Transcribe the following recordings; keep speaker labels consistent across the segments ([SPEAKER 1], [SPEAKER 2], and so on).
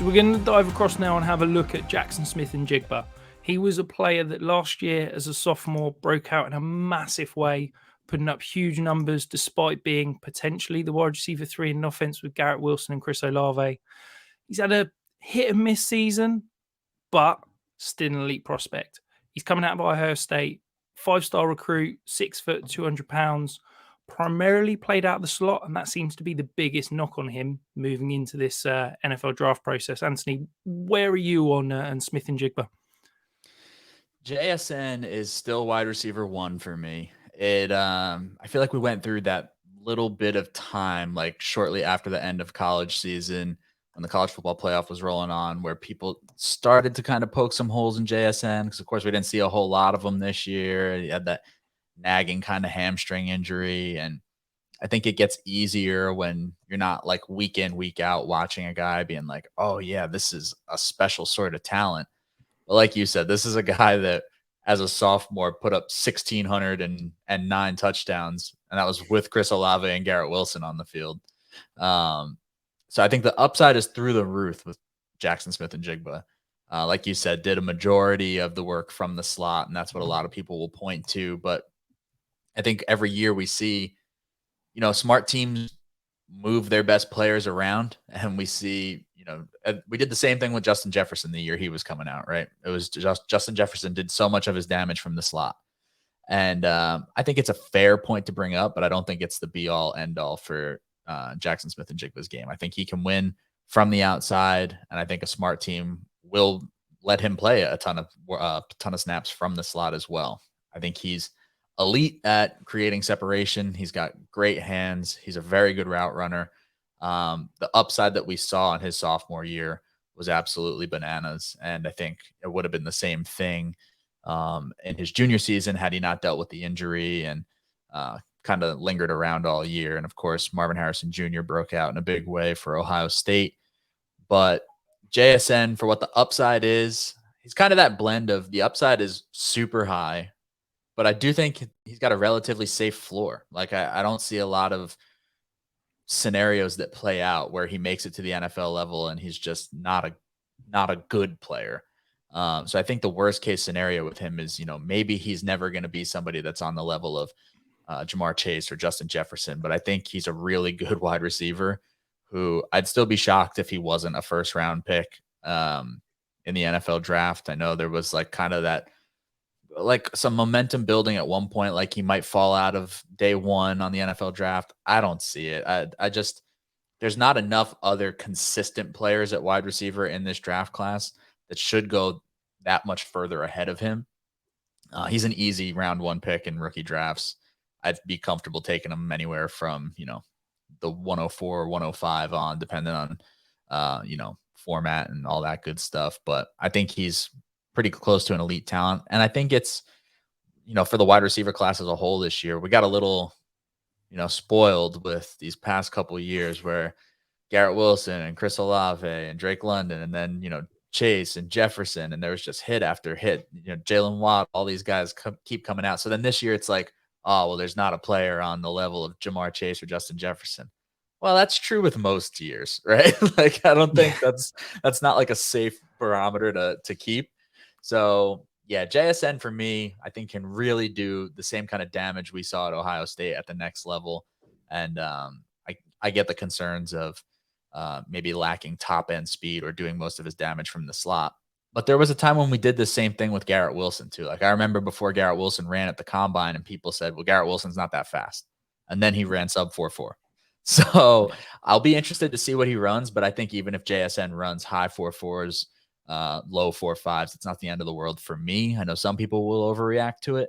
[SPEAKER 1] So we're going to dive across now and have a look at Jaxon Smith-Njigba. He was a player that last year as a sophomore broke out in a massive way, putting up huge numbers despite being potentially the wide receiver 3 in an offense with Garrett Wilson and Chris Olave. He's had a hit and miss season, but still an elite prospect. He's coming out of Ohio State, 5-star recruit, 6 foot, 200 pounds, primarily played out the slot, and that seems to be the biggest knock on him moving into this NFL draft process. Anthony, where are you on Smith-Njigba?
[SPEAKER 2] JSN is still wide receiver 1 for me. I feel like we went through that little bit of time, like shortly after the end of college season, when the college football playoff was rolling on, where people started to kind of poke some holes in JSN because, of course, we didn't see a whole lot of them this year. He had that nagging kind of hamstring injury, and I think it gets easier when you're not like week in, week out watching a guy being like, oh yeah, this is a special sort of talent. But like you said, this is a guy that as a sophomore put up 1,609 touchdowns, and that was with Chris Olave and Garrett Wilson on the field. So I think the upside is through the roof with Jaxon Smith-Njigba. Like you said, did a majority of the work from the slot, and that's what a lot of people will point to. But I think every year we see, smart teams move their best players around, and we see, we did the same thing with Justin Jefferson the year he was coming out, right? It was just Justin Jefferson did so much of his damage from the slot. And I think it's a fair point to bring up, but I don't think it's the be all end all for Jaxon Smith-Njigba's game. I think he can win from the outside, and I think a smart team will let him play a ton of snaps from the slot as well. I think he's elite at creating separation. He's got great hands. He's a very good route runner. The upside that we saw in his sophomore year was absolutely bananas. And I think it would have been the same thing in his junior season had he not dealt with the injury and kind of lingered around all year. And of course, Marvin Harrison Jr. broke out in a big way for Ohio State. But JSN, for what the upside is, he's kind of that blend of the upside is super high, but I do think he's got a relatively safe floor. Like I don't see a lot of scenarios that play out where he makes it to the NFL level and he's just not a good player. So I think the worst case scenario with him is, maybe he's never going to be somebody that's on the level of Jamar Chase or Justin Jefferson, but I think he's a really good wide receiver who I'd still be shocked if he wasn't a first round pick in the NFL draft. I know there was like kind of that, like some momentum building at one point, like he might fall out of day one on the NFL draft. I don't see it. I just, there's not enough other consistent players at wide receiver in this draft class that should go that much further ahead of him. He's an easy round 1 pick in rookie drafts. I'd be comfortable taking him anywhere from, the 104 or 105 on, depending on, format and all that good stuff. But I think he's pretty close to an elite talent. And I think it's, for the wide receiver class as a whole this year, we got a little, spoiled with these past couple of years where Garrett Wilson and Chris Olave and Drake London, and then, Chase and Jefferson, and there was just hit after hit, Jalen Watt, all these guys keep coming out. So then this year it's like, oh, well, there's not a player on the level of Jamar Chase or Justin Jefferson. Well, that's true with most years, right? Like, I don't think that's not like a safe barometer to keep. So yeah, JSN for me, I think can really do the same kind of damage we saw at Ohio State at the next level. And I get the concerns of maybe lacking top end speed or doing most of his damage from the slot. But there was a time when we did the same thing with Garrett Wilson too. Like I remember before Garrett Wilson ran at the combine and people said, well, Garrett Wilson's not that fast. And then he ran sub 4.4. So I'll be interested to see what he runs. But I think even if JSN runs high 4.4s, low 4.5s, it's not the end of the world for me. I know some people will overreact to it,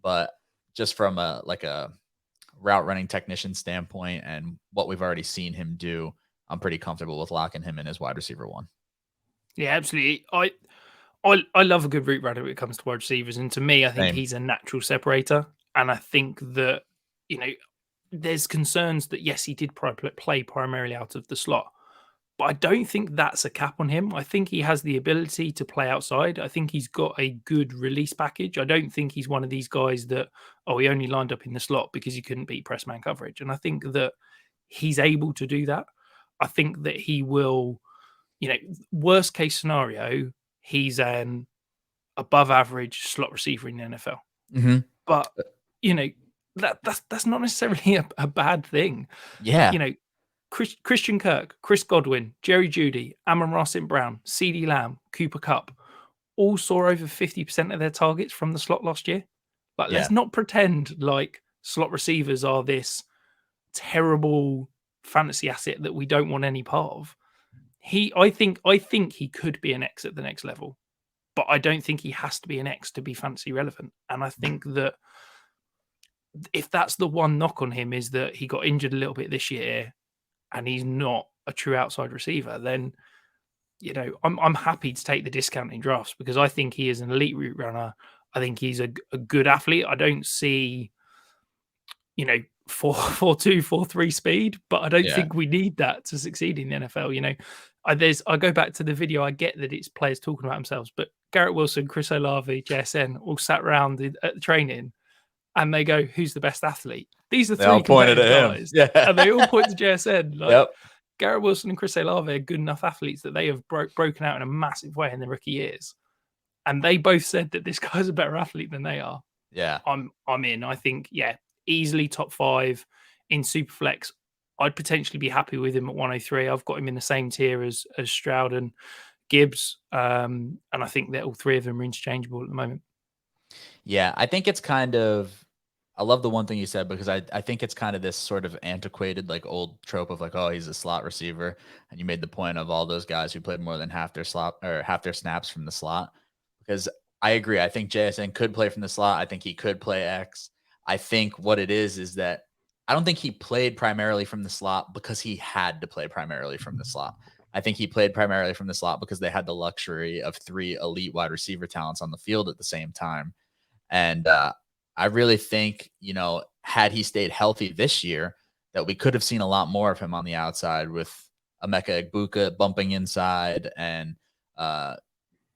[SPEAKER 2] but just from a route running technician standpoint and what we've already seen him do, I'm pretty comfortable with locking him in as wide receiver 1.
[SPEAKER 1] Yeah, absolutely. I love a good route runner when it comes to wide receivers, and to me, I think he's a natural separator. And I think that there's concerns that yes, he did play primarily out of the slot, but I don't think that's a cap on him. I think he has the ability to play outside. I think he's got a good release package. I don't think he's one of these guys that, he only lined up in the slot because he couldn't beat press man coverage. And I think that he's able to do that. I think that he will worst case scenario, he's an above average slot receiver in the NFL.
[SPEAKER 2] Mm-hmm.
[SPEAKER 1] But that's not necessarily a bad thing.
[SPEAKER 2] Yeah.
[SPEAKER 1] Christian Kirk, Chris Godwin, Jerry Jeudy, Amon-Ra St. Brown, CeeDee Lamb, Cooper Kupp all saw over 50% of their targets from the slot last year. But let's not pretend like slot receivers are this terrible fantasy asset that we don't want any part of. I think he could be an X at the next level, but I don't think he has to be an X to be fantasy relevant. And I think that if that's the one knock on him, is that he got injured a little bit this year and he's not a true outside receiver, then I'm happy to take the discount in drafts because I think he is an elite route runner. I think he's a good athlete. I don't see 4.2, 4.3 speed, but I don't think we need that to succeed in the NFL. I go back to the video. I get that it's players talking about themselves, but Garrett Wilson, Chris Olave, JSN all sat around at the training, and they go, "Who's the best athlete?" These are three competitive guys, and they all point to JSN. Garrett Wilson and Chris Olave are good enough athletes that they have broken out in a massive way in their rookie years, and they both said that this guy's a better athlete than they are.
[SPEAKER 2] Yeah,
[SPEAKER 1] I'm in. I think easily top 5 in Superflex. I'd potentially be happy with him at 103. I've got him in the same tier as Stroud and Gibbs, and I think that all three of them are interchangeable at the moment.
[SPEAKER 2] Yeah, I think it's kind of, I love the one thing you said, because I think it's kind of this sort of antiquated, like old trope of like, oh, he's a slot receiver. And you made the point of all those guys who played more than half their slot or half their snaps from the slot. Because I agree. I think JSN could play from the slot. I think he could play X. I think what it is that I don't think he played primarily from the slot because he had to play primarily from the slot. I think he played primarily from the slot because they had the luxury of 3 elite wide receiver talents on the field at the same time. And I really think, had he stayed healthy this year, that we could have seen a lot more of him on the outside with Emeka Egbuka bumping inside and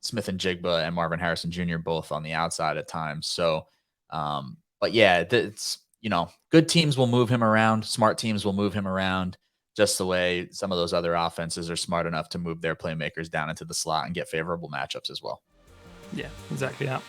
[SPEAKER 2] Smith-Njigba and Marvin Harrison Jr. both on the outside at times. So, but yeah, it's, good teams will move him around. Smart teams will move him around just the way some of those other offenses are smart enough to move their playmakers down into the slot and get favorable matchups as well.
[SPEAKER 1] Yeah, exactly that.